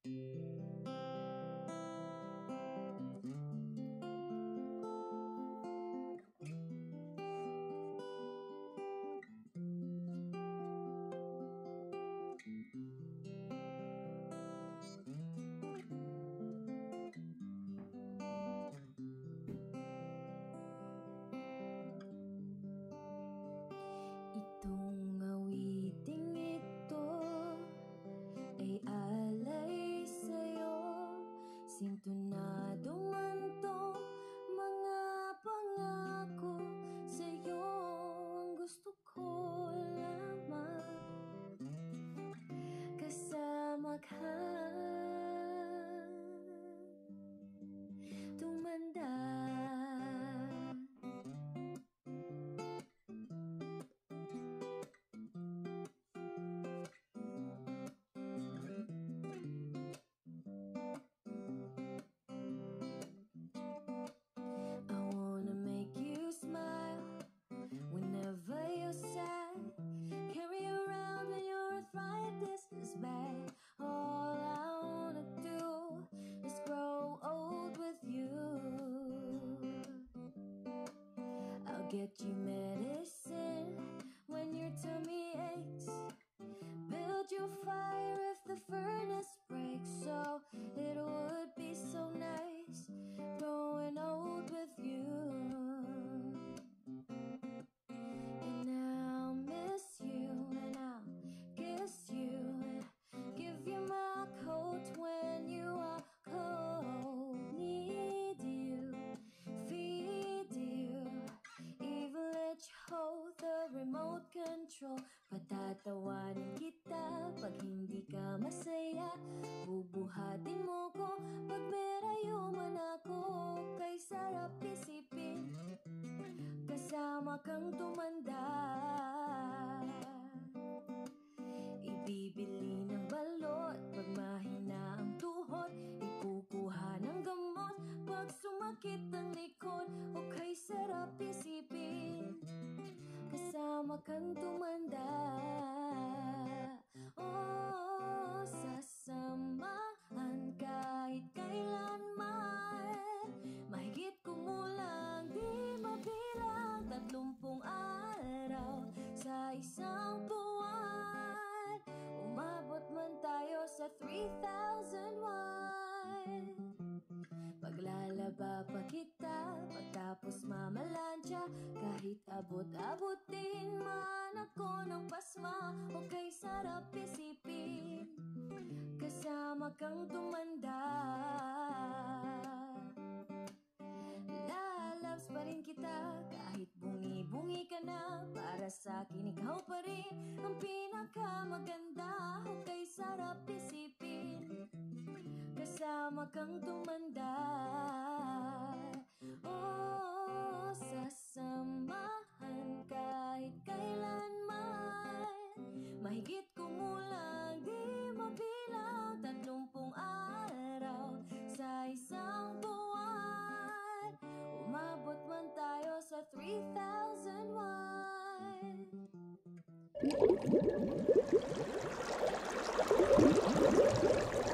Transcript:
Itong awiting ito ay alay sa'yo, sintonado man tong mga pangako sa'yo. Ang gusto ko lamang kasama ka, tumanda. Whenever you're sad, carry around when your arthritis is bad. All I wanna do is grow old with you. I'll get you medicine when your tummy aches, build you fire if the furnace breaks. So it would be so nice growing old with you. The remote control, patatawanin kita pag hindi ka masaya, bubuhatin mo ko pag merayo man ako. Kay sarap isipin kasama kang tumanda. Ibibili ng balot pag mahina ang tuhod, ikukuha ng gamot pag sumakit ang likod. O kay sarap isipin kasama kang tumanda. Oh, sasamahan kahit kailanman, mahigit kumulang di mabilang 30 araw sa isang buwan. Umabot man tayo sa 3,001. Paglalaba pa kita pagtapos mamalansya, kahit abot-abotin man ako ng pasma. O kay sarap isipin kasama kang tumanda. Lalabs pa rin kita kahit bungi-bungi ka na, para sa akin ikaw pa rin ang pinakamaganda. O kay sarap isipin kasama kang tumanda. Oh, sasamahan kahit kailanman, mahigit kumulang di mabilang 30 araw sa isang buwan. Umabot man tayo sa 3,001.